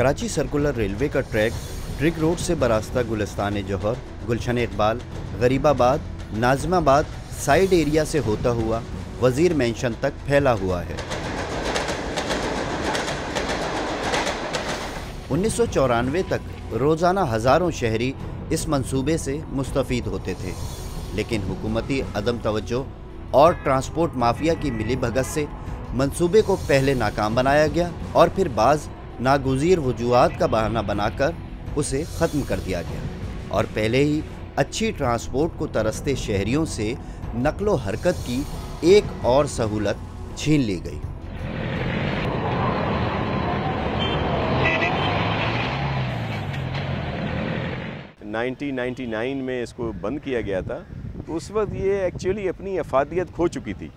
Karachi circular railway का track ट्रिग road से बरास्ता गुलिस्तान जौहर, गुलशन Iqbal, Garibabad, Nazimabad side area से होता हुआ वजीर मेंशन तक फैला हुआ है। 1994 तक रोज़ाना हज़ारों शहरी इस मंसूबे से मुस्तफ़ीद होते थे, लेकिन हुकूमती अदम तवज्जो और ट्रांसपोर्ट माफिया की मिलीभगत से मंसूबे को पहले नाकाम बनाया गया और फिर बाज़ नागुज़ीर वजूहात का बहाना बनाकर उसे ख़त्म कर दिया गया और पहले ही अच्छी ट्रांसपोर्ट को तरसते शहरियों से नकलो हरकत की एक और सहूलत छीन ली गई। (1999) में इसको बंद किया गया था, तो उस वक्त ये एक्चुअली अपनी अफादियत खो चुकी थी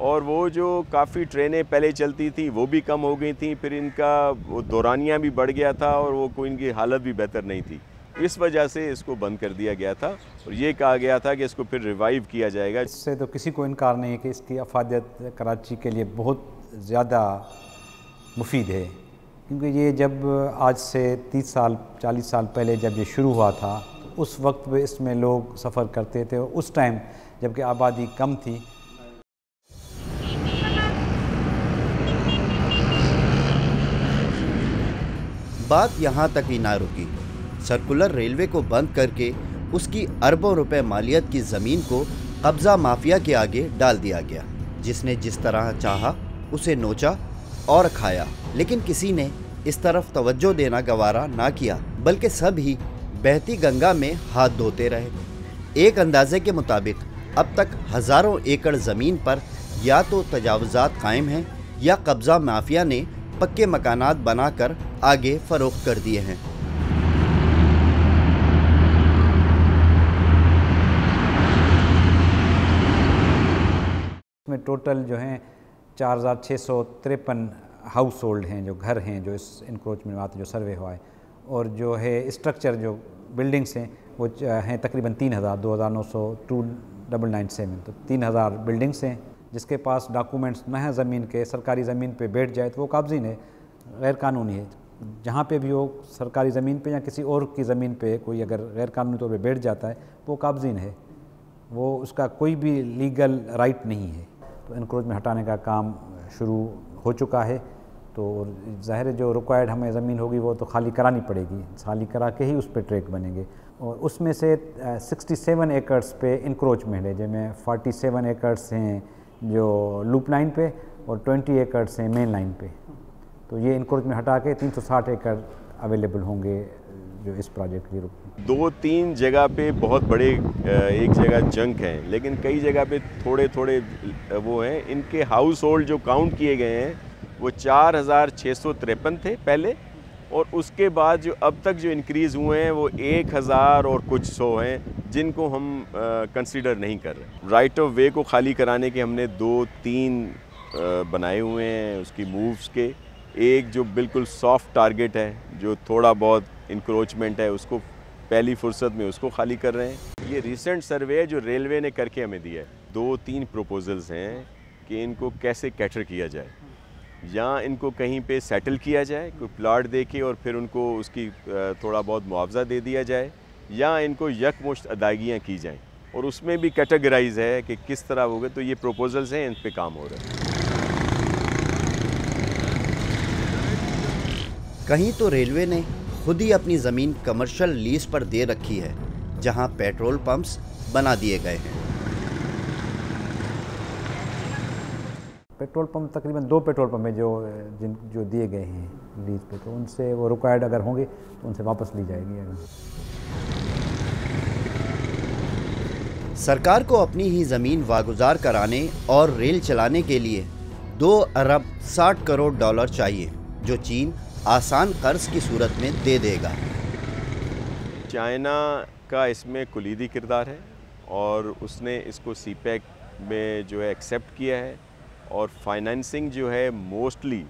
और वो जो काफ़ी ट्रेनें पहले चलती थी वो भी कम हो गई थी, फिर इनका वो दौरानिया भी बढ़ गया था और वो कोई इनकी हालत भी बेहतर नहीं थी। इस वजह से इसको बंद कर दिया गया था और ये कहा गया था कि इसको फिर रिवाइव किया जाएगा। इससे तो किसी को इनकार नहीं है कि इसकी अफादियत कराची के लिए बहुत ज़्यादा मुफीद है, क्योंकि ये जब आज से 30 साल 40 साल पहले जब ये शुरू हुआ था तो उस वक्त भी इसमें लोग सफ़र करते थे, उस टाइम जबकि आबादी कम थी। बात यहाँ तक ही ना रुकी। सर्कुलर रेलवे को बंद करके उसकी अरबों रुपए मालियत की ज़मीन को कब्ज़ा माफिया के आगे डाल दिया गया, जिसने जिस तरह चाहा उसे नोचा और खाया, लेकिन किसी ने इस तरफ तवज्जो देना गवारा ना किया, बल्कि सब ही बहती गंगा में हाथ धोते रहे। एक अंदाजे के मुताबिक अब तक हज़ारों एकड़ ज़मीन पर या तो तजावुज़ात कायम हैं या कब्ज़ा माफिया ने पक्के मकानात बनाकर आगे फ़रोख्त कर दिए हैं। इसमें टोटल जो हैं 4653 हाउस होल्ड हैं, जो घर हैं जो इस इंक्रोचमेंट में आते, जो सर्वे हुआ है, और जो है स्ट्रक्चर जो बिल्डिंग्स हैं वो हैं तकरीबन 3000, 2997, तो 3000 बिल्डिंग्स हैं। जिसके पास डॉक्यूमेंट्स न है ज़मीन के, सरकारी ज़मीन पे बैठ जाए तो वो काबज़ीन है, गैर कानूनी है। जहाँ पे भी हो, सरकारी ज़मीन पे या किसी और की ज़मीन पे कोई अगर गैर कानूनी तौर पे बैठ जाता है वो काबज़ीन है, वो उसका कोई भी लीगल राइट नहीं है। तो इंक्रोचमेंट हटाने का काम शुरू हो चुका है, तो ज़ाहिर है जो रिक्वायर्ड हमें ज़मीन होगी वो तो खाली करानी पड़ेगी, खाली करा के ही उस पर ट्रैक बनेंगे। और उसमें से 67 एकड़्स पे इंक्रोचमेंट है, जिनमें 47 एकड़्स हैं जो लूप लाइन पे और 20 एकड़्स हैं मेन लाइन पे। तो ये इंक्रोचमेंट हटा के 360 एकड़ अवेलेबल होंगे जो इस प्रोजेक्ट के रूप में। 2-3 जगह पे बहुत बड़े, एक जगह जंक हैं, लेकिन कई जगह पे थोड़े थोड़े वो हैं। इनके हाउस होल्ड जो काउंट किए गए हैं वो 4653 थे पहले, और उसके बाद जो अब तक जो इंक्रीज़ हुए हैं वो 1000 और कुछ 100 हैं, जिनको हम कंसीडर नहीं कर रहे। राइट ऑफ वे को खाली कराने के हमने 2-3 बनाए हुए हैं उसकी मूव्स के। एक जो बिल्कुल सॉफ्ट टारगेट है, जो थोड़ा बहुत इंक्रोचमेंट है, उसको पहली फुर्सत में उसको खाली कर रहे हैं। ये रिसेंट सर्वे है जो रेलवे ने करके हमें दिया है। 2-3 प्रपोजल्स हैं कि इनको कैसे कैटर किया जाए, या इनको कहीं पे सेटल किया जाए, कोई प्लाट दे के और फिर उनको उसकी थोड़ा बहुत मुआवजा दे दिया जाए, या इनको यकमुश्त अदायगियाँ की जाएँ, और उसमें भी कैटेगराइज है कि किस तरह होगा। तो ये प्रपोजल्स हैं, इन पे काम हो रहा है। कहीं तो रेलवे ने खुद ही अपनी ज़मीन कमर्शियल लीज पर दे रखी है, जहां पेट्रोल पंप्स बना दिए गए हैं। पेट्रोल पंप तकरीबन 2 पेट्रोल पंप हैं जो दिए गए हैं लीज पे, तो उनसे वो रिक्वायर्ड अगर होंगे तो उनसे वापस ली जाएगी। सरकार को अपनी ही ज़मीन वागुजार कराने और रेल चलाने के लिए 2 अरब 60 करोड़ डॉलर चाहिए, जो चीन आसान कर्ज की सूरत में दे देगा। चाइना का इसमें कुलीदी किरदार है और उसने इसको सीपैक में जो है एक्सेप्ट किया है, और फाइनेंसिंग जो है मोस्टली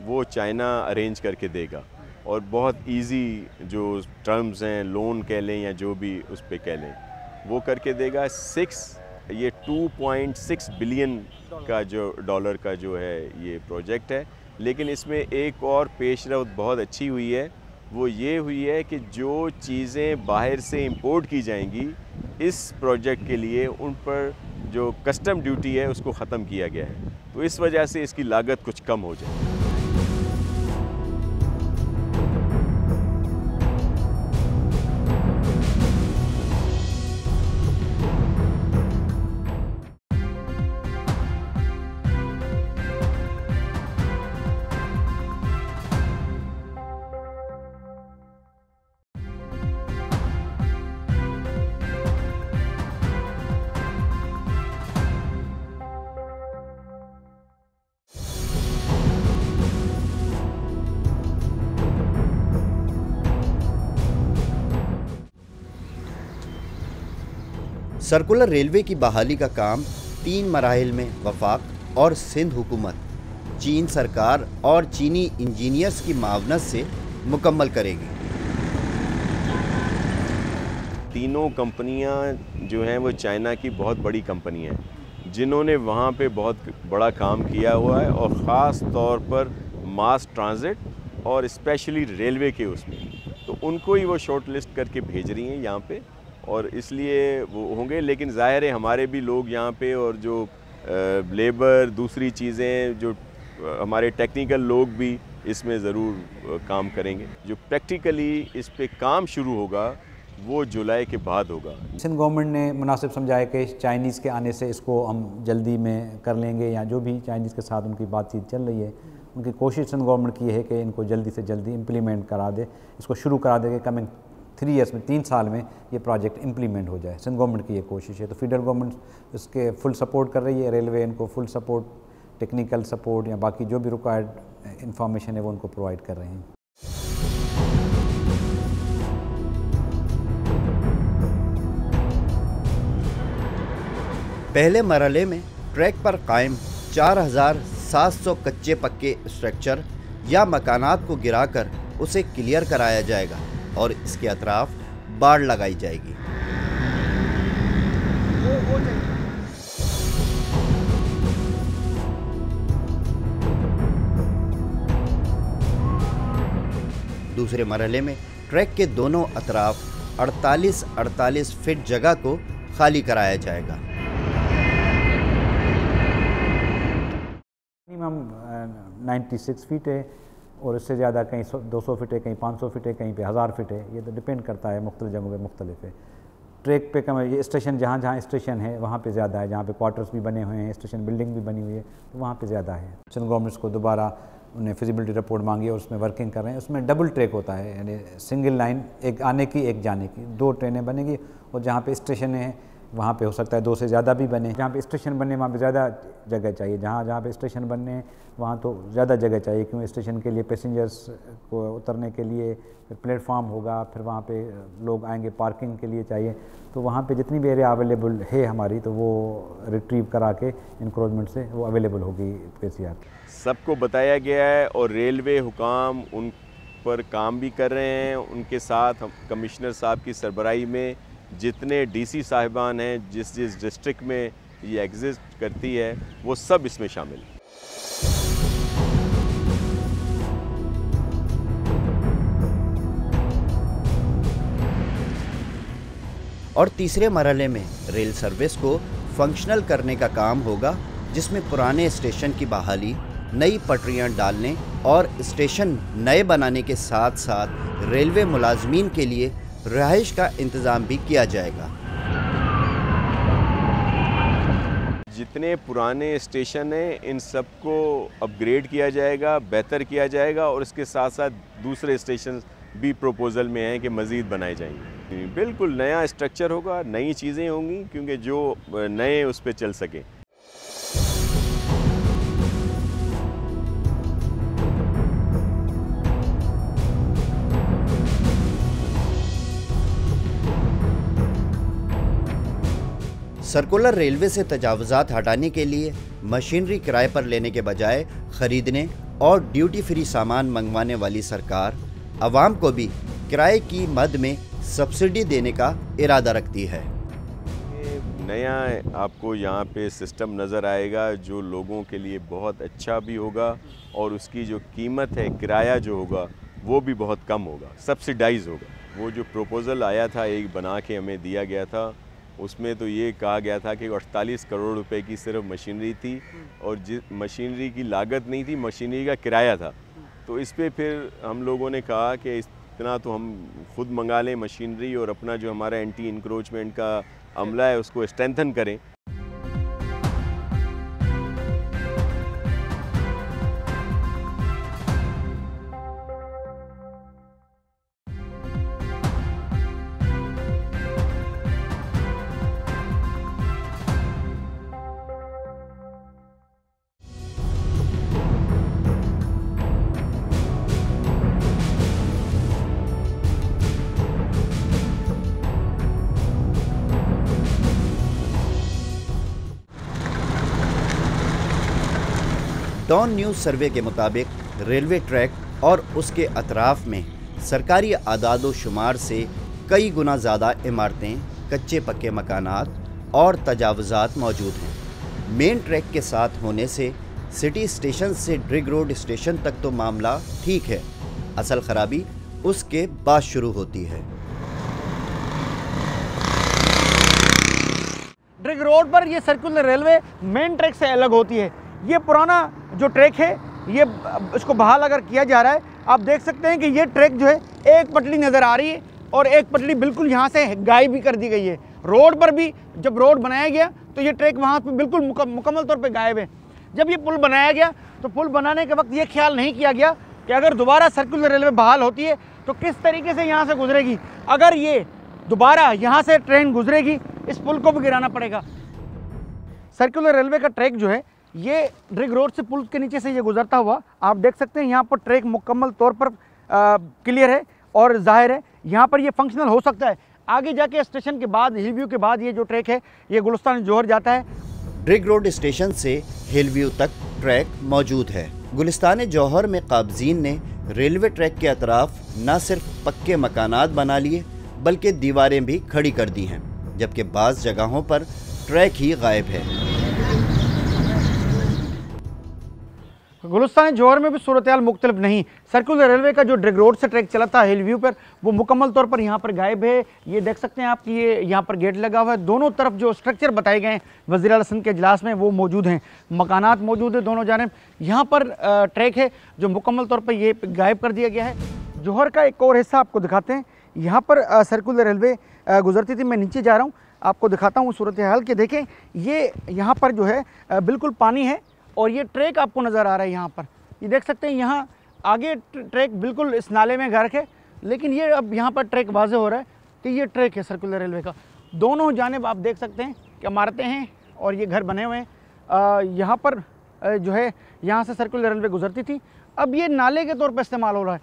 वो चाइना अरेंज करके देगा, और बहुत इजी जो टर्म्स हैं, लोन कह लें या जो भी उस पे कह लें, वो करके देगा। 2.6 बिलियन का जो डॉलर का जो है ये प्रोजेक्ट है, लेकिन इसमें एक और पेशरफ्त बहुत अच्छी हुई है, वो ये हुई है कि जो चीज़ें बाहर से इंपोर्ट की जाएंगी इस प्रोजेक्ट के लिए, उन पर जो कस्टम ड्यूटी है उसको ख़त्म किया गया है, तो इस वजह से इसकी लागत कुछ कम हो जाए। सर्कुलर रेलवे की बहाली का काम 3 मराहिल में वफाक और सिंध हुकूमत चीन सरकार और चीनी इंजीनियर्स की मावनत से मुकम्मल करेगी। तीनों कंपनियां जो हैं वो चाइना की बहुत बड़ी कंपनी हैं, जिन्होंने वहाँ पे बहुत बड़ा काम किया हुआ है, और ख़ास तौर पर मास ट्रांजिट और स्पेशली रेलवे के उसमें, तो उनको ही वो शॉर्ट लिस्ट करके भेज रही हैं यहाँ पे, और इसलिए वो होंगे। लेकिन ज़ाहिर है हमारे भी लोग यहाँ पे, और जो लेबर दूसरी चीज़ें, जो हमारे टेक्निकल लोग भी इसमें ज़रूर काम करेंगे। जो प्रैक्टिकली इस पे काम शुरू होगा वो जुलाई के बाद होगा। सिंध गवर्नमेंट ने मुनासिब समझा है कि चाइनीज़ के आने से इसको हम जल्दी में कर लेंगे, या जो भी चाइनीज़ के साथ उनकी बातचीत चल रही है, उनकी कोशिश सिंध गवर्नमेंट की है कि इनको जल्दी से जल्दी इम्प्लीमेंट करा दे, इसको शुरू करा दे कि कमिंग 3 ईयर्स में, 3 साल में ये प्रोजेक्ट इम्प्लीमेंट हो जाए। सिंध गवर्नमेंट की ये कोशिश है। तो फेडरल गवर्नमेंट इसके फुल सपोर्ट कर रही है, रेलवे इनको फुल सपोर्ट, टेक्निकल सपोर्ट या बाकी जो भी रिक्वायर्ड इंफॉर्मेशन है वो उनको प्रोवाइड कर रहे हैं। पहले मरहले में ट्रैक पर कायम 4700 कच्चे पक्के स्ट्रक्चर या मकानात को गिराकर उसे क्लियर कराया जाएगा और इसके अतराफ बाड़ लगाई जाएगी। दूसरे मरहले में ट्रैक के दोनों अतराफ 48 फीट जगह को खाली कराया जाएगा। मिनिमम 96 फीट है, और इससे ज़्यादा कहीं 200 फीट है, कहीं 500 फीट है, कहीं पे 1000 फीट है। ये तो डिपेंड करता है, मुख्तलिफ जगहों पे मुख्तलिफ है। ट्रैक पे कम है, ये स्टेशन जहाँ जहाँ स्टेशन है वहाँ पे ज़्यादा है, जहाँ पे क्वार्टर्स भी बने हुए हैं, स्टेशन बिल्डिंग भी बनी हुई है, तो वहाँ पे ज़्यादा है। सिंध गवर्नमेंट्स को दोबारा उन्हें फिजिबिलिटी रिपोर्ट मांगी और उसमें वर्किंग कर रहे हैं। उसमें डबल ट्रैक होता है, यानी सिंगल लाइन, एक आने की एक जाने की, 2 ट्रेनें बनेगी, और जहाँ पे स्टेशन है वहाँ पे हो सकता है 2 से ज़्यादा भी बने। जहाँ पे स्टेशन बनने वहाँ पे ज़्यादा जगह चाहिए, जहाँ पे स्टेशन बनने वहाँ तो ज़्यादा जगह चाहिए, क्योंकि स्टेशन के लिए पैसेंजर्स को उतरने के लिए फिर प्लेटफॉर्म होगा, फिर वहाँ पे लोग आएंगे, पार्किंग के लिए चाहिए। तो वहाँ पे जितनी भी एरिया अवेलेबल है हमारी, तो वो रिट्रीव करा के इंक्रोचमेंट से वो अवेलेबल होगी PCR। सबको बताया गया है और रेलवे हुकाम उन पर काम भी कर रहे हैं। उनके साथ हम कमिश्नर साहब की सरबराही में जितने DC साहिबान हैं, जिस जिस डिस्ट्रिक्ट में ये एग्जिस्ट करती है, वो सब इसमें शामिल हैं। और तीसरे मरहले में रेल सर्विस को फंक्शनल करने का काम होगा, जिसमें पुराने स्टेशन की बहाली, नई पटरियां डालने और स्टेशन नए बनाने के साथ साथ रेलवे मुलाजमीन के लिए रहाइश का इंतज़ाम भी किया जाएगा। जितने पुराने स्टेशन हैं इन सबको अपग्रेड किया जाएगा, बेहतर किया जाएगा, और इसके साथ साथ दूसरे स्टेशन भी प्रपोजल में हैं कि मज़ीद बनाए जाएंगे। बिल्कुल नया स्ट्रक्चर होगा, नई चीज़ें होंगी, क्योंकि जो नए उस पर चल सकें। सर्कुलर रेलवे से तजावुज़ात हटाने के लिए मशीनरी किराए पर लेने के बजाय ख़रीदने और ड्यूटी फ्री सामान मंगवाने वाली सरकार आवाम को भी किराए की मद में सब्सिडी देने का इरादा रखती है। नया आपको यहाँ पे सिस्टम नज़र आएगा जो लोगों के लिए बहुत अच्छा भी होगा और उसकी जो कीमत है, किराया जो होगा वो भी बहुत कम होगा, सब्सिडाइज होगा। वो जो प्रपोज़ल आया था एक बना के हमें दिया गया था, उसमें तो ये कहा गया था कि 48 करोड़ रुपए की सिर्फ मशीनरी थी और जिस मशीनरी की लागत नहीं थी, मशीनरी का किराया था। तो इस पे फिर हम लोगों ने कहा कि इतना तो हम खुद मंगा लें मशीनरी और अपना जो हमारा एंटी इंक्रोचमेंट का अमला है उसको स्ट्रेंथन करें। डॉन न्यूज़ सर्वे के मुताबिक रेलवे ट्रैक और उसके अतराफ में सरकारी आदादो शुमार से कई गुना ज़्यादा इमारतें, कच्चे पक्के मकानात और तजावुज़ात मौजूद हैं। मेन ट्रैक के साथ होने से सिटी स्टेशन से ड्रिग रोड स्टेशन तक तो मामला ठीक है, असल खराबी उसके बाद शुरू होती है। ड्रिग रोड पर ये सर्कुलर रेलवे मेन ट्रैक से अलग होती है। ये पुराना जो ट्रैक है, ये इसको बहाल अगर किया जा रहा है, आप देख सकते हैं कि ये ट्रैक जो है एक पटरी नज़र आ रही है और एक पटरी बिल्कुल यहाँ से गायब भी कर दी गई है। रोड पर भी जब रोड बनाया गया तो ये ट्रैक वहाँ पे बिल्कुल मुकम्मल तौर पे गायब है। जब ये पुल बनाया गया तो पुल बनाने के वक्त ये ख्याल नहीं किया गया कि अगर दोबारा सर्कुलर रेलवे बहाल होती है तो किस तरीके से यहाँ से गुजरेगी। अगर ये दोबारा यहाँ से ट्रेन गुजरेगी, इस पुल को भी गिराना पड़ेगा। सर्कुलर रेलवे का ट्रैक जो है ये ड्रिग रोड से पुल के नीचे से ये गुजरता हुआ आप देख सकते हैं। यहाँ पर ट्रैक मुकम्मल तौर पर क्लियर है और जाहिर है यहाँ पर ये फंक्शनल हो सकता है। आगे जाके स्टेशन के बाद, हिल व्यू के बाद ये जो ट्रैक है ये गुलिस्तान जौहर जाता है। ड्रिग रोड स्टेशन से हिल व्यू तक ट्रैक मौजूद है। गुलिस्तान जौहर में काबजीन ने रेलवे ट्रैक के अतराफ न सिर्फ पक्के मकानात बना लिए बल्कि दीवारें भी खड़ी कर दी हैं, जबकि बाज़ जगहों पर ट्रैक ही गायब है। गुलिस्तान जौहर में भी सूरत हाल मुख्तलिफ नहीं। सर्कुलर रेलवे का जो ड्रिग रोड से ट्रैक चला था हिल व्यू पर, वो मुकम्मल तौर पर यहाँ पर गायब है। ये देख सकते हैं आप कि ये यहाँ पर गेट लगा हुआ है। दोनों तरफ जो स्ट्रक्चर बताए गए हैं वज़ीर आला सिंध के इजलास में वो मौजूद हैं, मकानात मौजूद है दोनों जानिब। यहाँ पर ट्रैक है जो मुकम्मल तौर पर ये गायब कर दिया गया है। जौहर का एक और हिस्सा आपको दिखाते हैं। यहाँ पर सर्कुलर रेलवे गुजरती थी। मैं नीचे जा रहा हूँ, आपको दिखाता हूँ सूरत हाल के। देखें ये यहाँ पर जो है बिल्कुल पानी है और ये ट्रैक आपको नज़र आ रहा है। यहाँ पर ये देख सकते हैं, यहाँ आगे ट्रैक बिल्कुल इस नाले में गर्क है, लेकिन ये अब यहाँ पर ट्रैक वाज़े हो रहा है कि ये ट्रैक है सर्कुलर रेलवे का। दोनों जानिब आप देख सकते हैं कि इमारतें हैं और ये घर बने हुए हैं। यहाँ पर जो है यहाँ से सर्कुलर रेलवे गुजरती थी, अब ये नाले के तौर पर इस्तेमाल हो रहा है।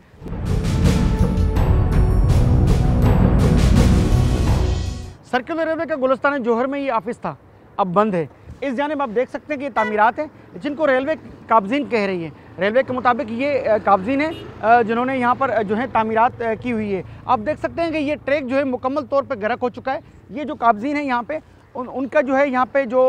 सर्कुलर रेलवे का गुलिस्तान जौहर में ये ऑफिस था, अब बंद है। इस जानिब आप देख सकते हैं कि ये तामीरात हैं जिनको रेलवे काबजीन कह रही है। रेलवे के मुताबिक ये काबजीन है जिन्होंने यहाँ पर जो है तामीरात की हुई है। आप देख सकते हैं कि ये ट्रैक जो है मुकम्मल तौर पर गर्क हो चुका है। ये जो काबजीन है यहाँ पे उनका जो है यहाँ पे जो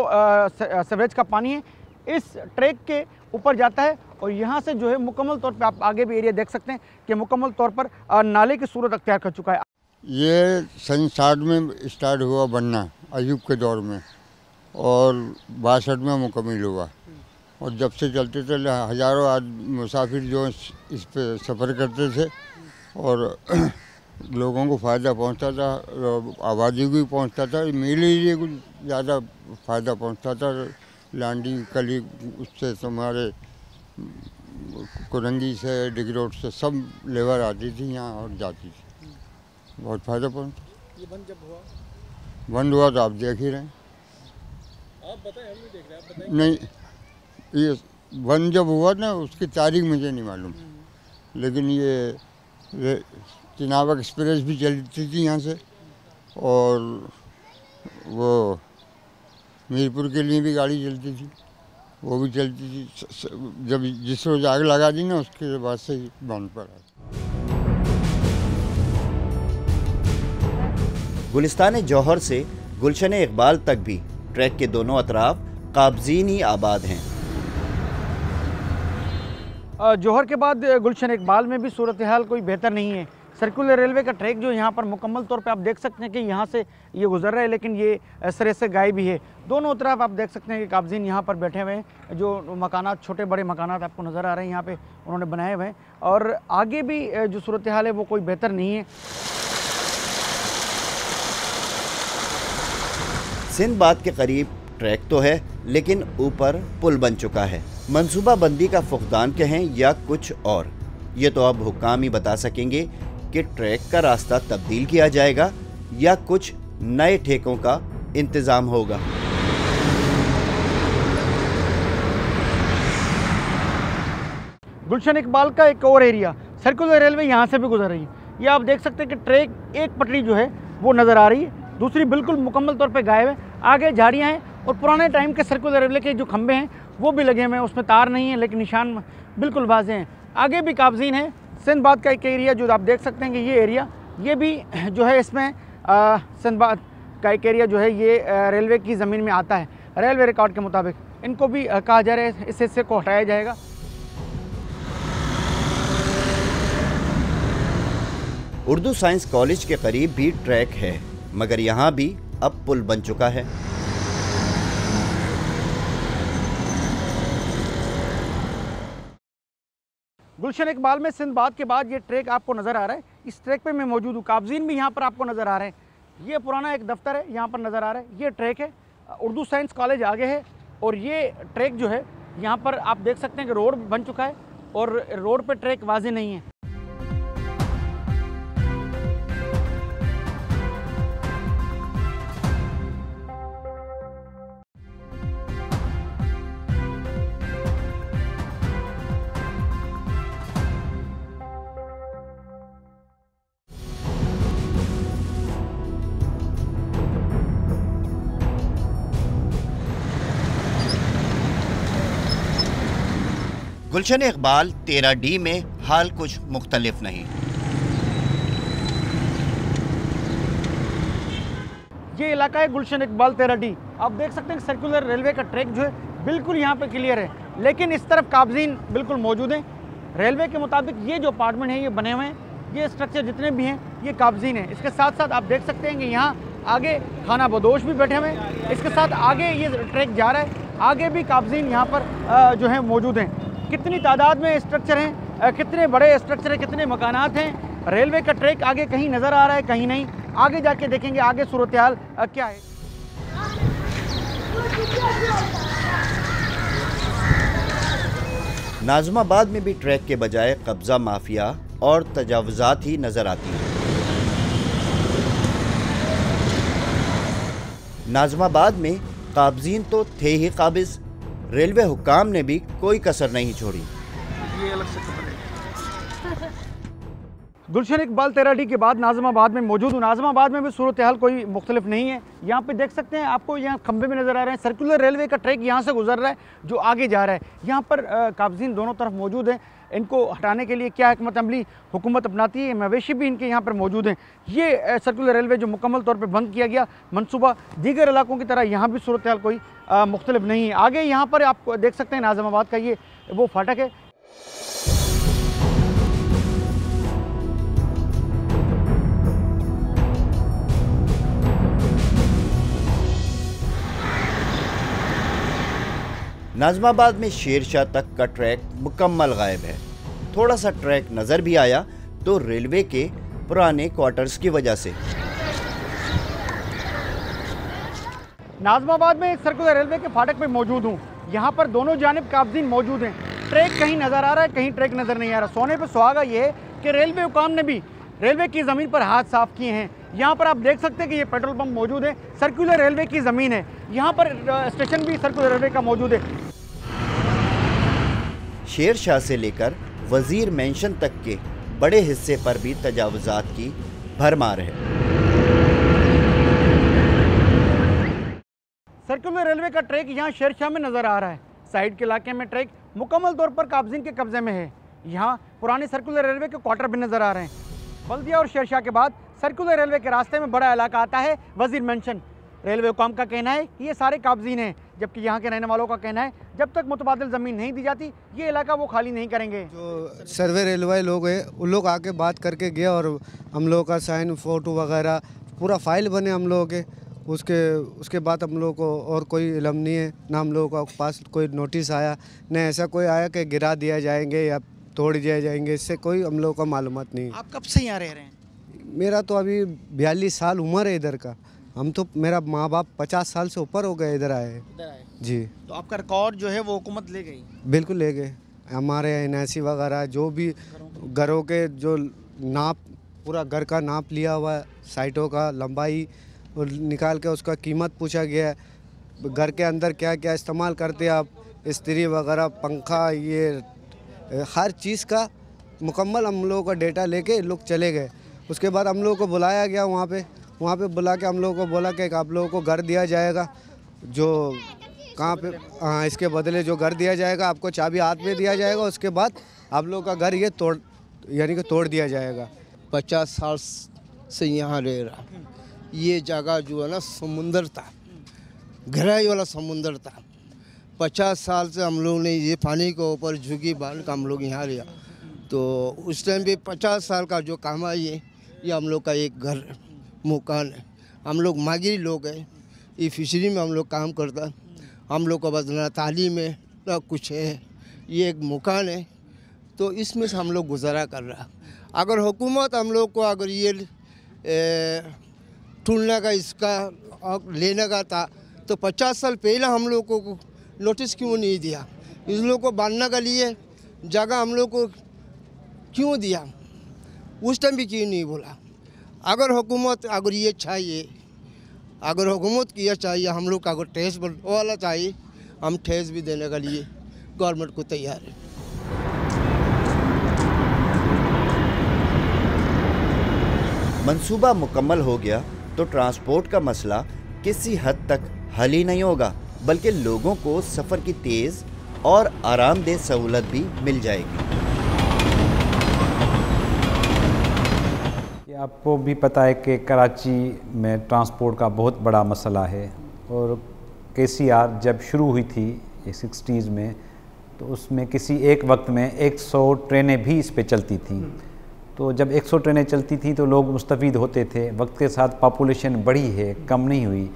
सीवरेज का पानी है इस ट्रैक के ऊपर जाता है और यहाँ से जो है मुकम्मल तौर पर आप आगे भी एरिया देख सकते हैं कि मुकम्मल तौर पर नाले की सूरत अख्तियार कर चुका है। ये सन 60 में स्टार्ट हुआ बनना अयूब के दौर में और 62 में मुकम्मल हुआ और जब से चलते चले हज़ारों मुसाफिर जो इस पे सफ़र करते थे और लोगों को फ़ायदा पहुंचता था, आबादी को भी पहुंचता था। मेले लिए कुछ ज़्यादा फ़ायदा पहुंचता था। लांडी कली उससे तुम्हारे कुरंगी से डिग रोड से सब लेबर आती थी यहाँ और जाती थी, बहुत फ़ायदा पहुंचा। ये बंद जब हुआ, बंद हुआ तो आप देख ही रहे हैं। आप बताएं, हम नहीं देख रहे, आप बताएं। नहीं, ये बंद जब हुआ ना उसकी तारीख मुझे नहीं मालूम, लेकिन ये चिनाब एक्सप्रेस भी चलती थी यहाँ से और वो मीरपुर के लिए भी गाड़ी चलती थी, वो भी चलती थी। जब जिस रोज आग लगा दी ना उसके बाद से ही बंद पड़ा। गुलिस्तान जौहर से गुलशन इकबाल तक भी ट्रैक के दोनों अतराफ काबजीन ही आबाद हैं। जौहर के बाद गुलशन इकबाल में भी सूरत हाल कोई बेहतर नहीं है। सर्कुलर रेलवे का ट्रैक जो यहाँ पर मुकम्मल तौर पे आप देख सकते हैं कि यहाँ से ये गुजर रहा है, लेकिन ये सिरे से गायब भी है। दोनों तरफ आप देख सकते हैं कि काबजीन यहाँ पर बैठे हुए हैं। जो मकानात, छोटे बड़े मकानात आपको नज़र आ रहे हैं यहाँ पे उन्होंने बनाए हुए हैं, और आगे भी जो सूरत हाल है वो कोई बेहतर नहीं है। सिंदबाद के करीब ट्रैक तो है, लेकिन ऊपर पुल बन चुका है। मंसूबा बंदी का फुकदान कहें या कुछ और, ये तो अब हुक्काम ही बता सकेंगे कि ट्रैक का रास्ता तब्दील किया जाएगा या कुछ नए ठेकों का इंतज़ाम होगा। गुलशन इकबाल का एक और एरिया, सर्कुलर रेलवे यहाँ से भी गुजर रही है। ये आप देख सकते हैं कि ट्रैक एक पटरी जो है वो नज़र आ रही है, दूसरी बिल्कुल मुकम्मल तौर पे गायब है। आगे झाड़ियाँ हैं और पुराने टाइम के सर्कुलर रेलवे के जो खंभे हैं वो भी लगे हुए हैं, उसमें तार नहीं है लेकिन निशान बिल्कुल वाज़ेह हैं। आगे भी काबजीन है। सिंदबाद का एक एरिया जो आप देख सकते हैं कि ये एरिया, ये भी जो है इसमें सिंदबाद का एक एरिया जो है ये रेलवे की ज़मीन में आता है। रेलवे रिकॉर्ड के मुताबिक इनको भी कहा जा रहा है इस हिस्से को हटाया जाएगा। उर्दू साइंस कॉलेज के करीब भी ट्रैक है, मगर यहाँ भी अब पुल बन चुका है। गुलशन इकबाल में सिंदबाद के बाद ये ट्रैक आपको नज़र आ रहा है। इस ट्रैक पे मैं मौजूद हूँ। काबजीन भी यहाँ पर आपको नज़र आ रहे हैं। ये पुराना एक दफ्तर है, यहाँ पर नज़र आ रहा है। ये ट्रैक है, उर्दू साइंस कॉलेज आगे है, और ये ट्रैक जो है यहाँ पर आप देख सकते हैं कि रोड बन चुका है और रोड पर ट्रैक वाज़ेह नहीं है। गुलशन इकबाल 13D में हाल कुछ मुख्तलिफ नहीं। ये इलाका है गुलशन इकबाल 13D। आप देख सकते हैं कि सर्कुलर रेलवे का ट्रैक जो है बिल्कुल यहाँ पे क्लियर है, लेकिन इस तरफ काबजीन बिल्कुल मौजूद हैं। रेलवे के मुताबिक ये जो अपार्टमेंट है ये बने हुए हैं, ये स्ट्रक्चर जितने भी हैं ये काबजीन है। इसके साथ साथ आप देख सकते हैं कि यहाँ आगे खाना बदोश भी बैठे हुए हैं। इसके साथ आगे ये ट्रैक जा रहा है, आगे भी काबजीन यहाँ पर जो है मौजूद हैं। कितनी तादाद में स्ट्रक्चर हैं, कितने बड़े स्ट्रक्चर हैं, कितने मकानात हैं। रेलवे का ट्रैक आगे कहीं नज़र आ रहा है, कहीं नहीं। आगे जाके देखेंगे आगे सूरत हाल क्या है। नाज़िमाबाद में भी ट्रैक के बजाय कब्ज़ा माफिया और तजावुज़ात ही नज़र आती हैं। नाज़िमाबाद में काबजीन तो थे ही काबिज़, रेलवे हुक्काम ने भी कोई कसर नहीं छोड़ी। गुलशन इकबाल 13D के बाद नाज़िमाबाद में मौजूद हूँ। नाज़िमाबाद में भी सूरत हाल कोई मुख्तलिफ नहीं है। यहाँ पे देख सकते हैं, आपको यहाँ खंबे भी नज़र आ रहे हैं। सर्कुलर रेलवे का ट्रैक यहाँ से गुजर रहा है जो आगे जा रहा है। यहाँ पर काबजीन दोनों तरफ मौजूद हैं। इनको हटाने के लिए क्या हिकमत अमली हुकूमत अपनाती है, मवेशी भी इनके यहाँ पर मौजूद हैं। ये सर्कुलर रेलवे जो मुकम्मल तौर पर बंद किया गया मनसूबा, दीगर इलाकों की तरह यहाँ भी सूरत हाल कोई मुख्तलिफ नहीं है। आगे यहाँ पर आप देख सकते हैं नाज़िमाबाद का ये वो फाटक है। नाज़िमाबाद में शेरशाह तक का ट्रैक मुकम्मल गायब है। थोड़ा सा ट्रैक नज़र भी आया तो रेलवे के पुराने क्वार्टर्स की वजह से। नाज़िमाबाद में सर्कुलर रेलवे के फाटक पे मौजूद हूँ। यहाँ पर दोनों जानिब काबजीन मौजूद हैं। ट्रैक कहीं नज़र आ रहा है, कहीं ट्रैक नज़र नहीं आ रहा। सोने पे सुहागा ये है कि रेलवे हुकाम ने भी रेलवे की ज़मीन पर हाथ साफ किए हैं। यहाँ पर आप देख सकते हैं कि ये पेट्रोल पंप मौजूद है, सर्कुलर रेलवे की ज़मीन है। यहाँ पर स्टेशन भी सर्कुलर रेलवे का मौजूद है। शेरशाह से लेकर वजीर मेंशन तक के बड़े हिस्से पर भी तजावुज़ात की भरमार है। सर्कुलर रेलवे का ट्रैक यहाँ शेरशाह में नज़र आ रहा है। साइड के इलाके में ट्रैक मुकम्मल तौर पर काबजीन के कब्जे में है। यहाँ पुराने सर्कुलर रेलवे के क्वार्टर भी नज़र आ रहे हैं। बल्दिया और शेरशाह के बाद सर्कुलर रेलवे के रास्ते में बड़ा इलाका आता है वजीर मेंशन। रेलवे हुकाम का कहना है कि ये सारे काबजीन हैं, जबकि यहाँ के रहने वालों का कहना है जब तक मुतबादिल ज़मीन नहीं दी जाती ये इलाका वो खाली नहीं करेंगे। जो सर्वे रेलवे लोग हैं उन लोग आके बात करके गया और हम लोगों का साइन फ़ोटो वगैरह पूरा फाइल बने हम लोगों के। उसके बाद हम लोगों को और कोई इल्म नहीं है, ना हम लोगों के पास कोई नोटिस आया, न ऐसा कोई आया कि गिरा दिया जाएंगे या तोड़ दिया जाएंगे, इससे कोई हम लोगों को मालूमात नहीं है। आप कब से यहाँ रह रहे हैं? मेरा तो अभी 42 साल उम्र है इधर का। हम तो मेरा माँ बाप 50 साल से ऊपर हो गए इधर आए जी। तो आपका रिकॉर्ड जो है वो हुकूमत ले गई? बिल्कुल ले गए। हमारे NIC वगैरह जो भी घरों के जो नाप, पूरा घर का नाप लिया हुआ है, साइटों का लंबाई और निकाल के उसका कीमत पूछा गया है। घर के अंदर क्या क्या इस्तेमाल करते हैं आप, इस्त्री वगैरह, पंखा, ये हर चीज़ का मुकम्मल हम लोगों का डेटा लेके लोग चले गए। उसके बाद हम लोगों को बुलाया गया वहाँ पे बुला के हम लोगों को बोला कि आप लोगों को घर दिया जाएगा, जो कहाँ पे, हाँ, इसके बदले जो घर दिया जाएगा आपको चाबी हाथ में दिया जाएगा, उसके बाद आप लोगों का घर ये तोड़ दिया जाएगा। 50 साल से यहाँ रह रहा। ये जगह जो है ना समुंदर था, गहराई वाला समुंदर था। 50 साल से हम लोग ने ये पानी के ऊपर झुकी बांध का हम लोग यहाँ रहा। तो उस टाइम पे 50 साल का जो काम है ये हम लोग का एक घर मकान है। हम लोग मागिरी लोग हैं, ये फिशरी में हम लोग काम करता। हम लोग को बस ना तालीम है ना कुछ है, ये एक मकान है, तो इसमें से हम लोग गुजारा कर रहा। अगर हुकूमत हम लोग को अगर ये ढूंढने का इसका लेने का था तो 50 साल पहले हम लोग को नोटिस क्यों नहीं दिया? इस लोग को बांधने के लिए जगह हम लोग को क्यों दिया? उस टाइम भी क्यों नहीं बोला? अगर हुकूमत अगर ये चाहिए, अगर हुकूमत की ये चाहिए हम लोग का अगर टैक्स वाला चाहिए, हम टैक्स भी देने के लिए गवर्नमेंट को तैयार है। मंसूबा मुकम्मल हो गया तो ट्रांसपोर्ट का मसला किसी हद तक हल ही नहीं होगा, बल्कि लोगों को सफ़र की तेज़ और आरामदेह सहूलत भी मिल जाएगी। आपको भी पता है कि कराची में ट्रांसपोर्ट का बहुत बड़ा मसला है, और KCR जब शुरू हुई थी 60s में तो उसमें किसी एक वक्त में 100 ट्रेनें भी इस पे चलती थी। तो जब 100 ट्रेनें चलती थी तो लोग मुस्तफ़ीद होते थे। वक्त के साथ पॉपुलेशन बढ़ी है, कम नहीं हुई।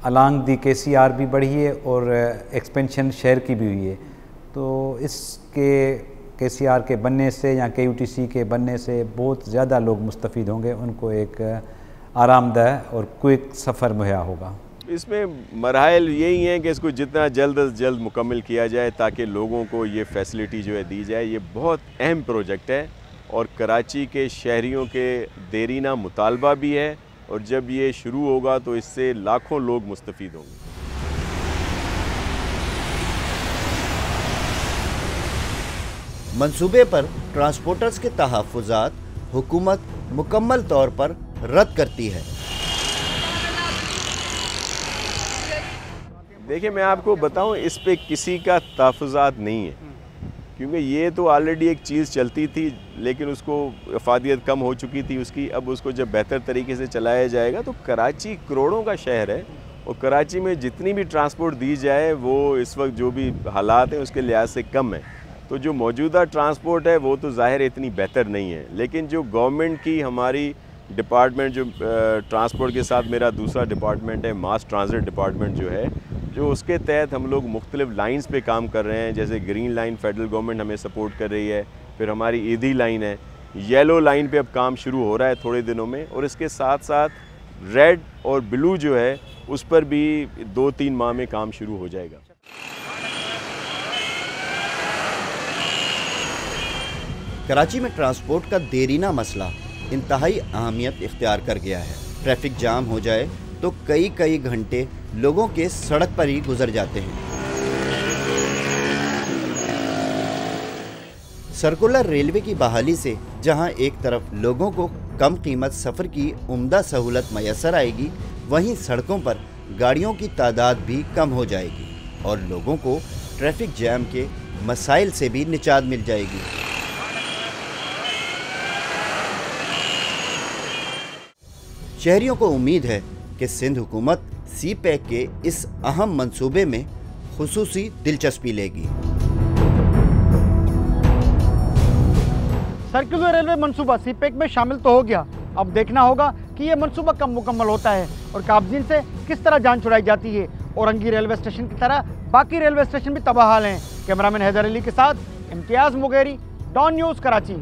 अलांग दी KCR भी बढ़ी है और एक्सपेंशन शहर की भी हुई है। तो इसके KCR के बनने से या KUTC के बनने से बहुत ज़्यादा लोग मुस्तफ़ीद होंगे, उनको एक आरामदेह और क्विक सफ़र मुहैया होगा। इसमें मराहल यही हैं कि इसको जितना जल्द अज जल्द मुकम्मल किया जाए ताकि लोगों को ये फैसिलिटी जो है दी जाए। ये बहुत अहम प्रोजेक्ट है और कराची के शहरियों के देरीना मुतालबा भी है, और जब ये शुरू होगा तो इससे लाखों लोग मुस्तफ़ीद होंगे। मंसूबे पर ट्रांसपोर्टर्स के तहफ़्फ़ुज़ात हुकूमत मुकम्मल तौर पर रद्द करती है। देखिए, मैं आपको बताऊं, इस पे किसी का तहफ़्फ़ुज़ात नहीं है, क्योंकि ये तो ऑलरेडी एक चीज़ चलती थी, लेकिन उसको अफादियत कम हो चुकी थी उसकी। अब उसको जब बेहतर तरीके से चलाया जाएगा तो कराची करोड़ों का शहर है, और कराची में जितनी भी ट्रांसपोर्ट दी जाए वो इस वक्त जो भी हालात हैं उसके लिहाज से कम है। तो जो मौजूदा ट्रांसपोर्ट है वो तो ज़ाहिर इतनी बेहतर नहीं है, लेकिन जो गवर्नमेंट की हमारी डिपार्टमेंट, जो ट्रांसपोर्ट के साथ मेरा दूसरा डिपार्टमेंट है मास ट्रांजिट डिपार्टमेंट जो है, जो उसके तहत हम लोग मुख्तलिफ लाइंस पे काम कर रहे हैं। जैसे ग्रीन लाइन फेडरल गवर्नमेंट हमें सपोर्ट कर रही है, फिर हमारी ईदी लाइन है, येलो लाइन पे अब काम शुरू हो रहा है थोड़े दिनों में, और इसके साथ साथ रेड और ब्लू जो है उस पर भी 2-3 माह में काम शुरू हो जाएगा। कराची में ट्रांसपोर्ट का देरीना मसला इंतहाई अहमियत इख्तियार कर गया है। ट्रैफिक जाम हो जाए तो कई घंटे लोगों के सड़क पर ही गुजर जाते हैं। सर्कुलर रेलवे की बहाली से जहां एक तरफ लोगों को कम कीमत सफ़र की उम्दा सहूलत मैसर आएगी, वहीं सड़कों पर गाड़ियों की तादाद भी कम हो जाएगी और लोगों को ट्रैफिक जैम के मसाइल से भी निजात मिल जाएगी। शहरियों को उम्मीद है कि सिंध हुकूमत सी पैक के इस अहम मंसूबे में खुसूसी दिलचस्पी लेगी। सर्कुलर रेलवे मंसूबा सी पैक में शामिल तो हो गया, अब देखना होगा कि ये मंसूबा कब मुकम्मल होता है और काबजीन से किस तरह जान छुड़ाई जाती है। औरंगी रेलवे स्टेशन की तरह बाकी रेलवे स्टेशन भी तबाह हाल हैं। कैमरामैन हैदर अली के साथ इम्तियाज़ मुगेरी, डॉन न्यूज़, कराची।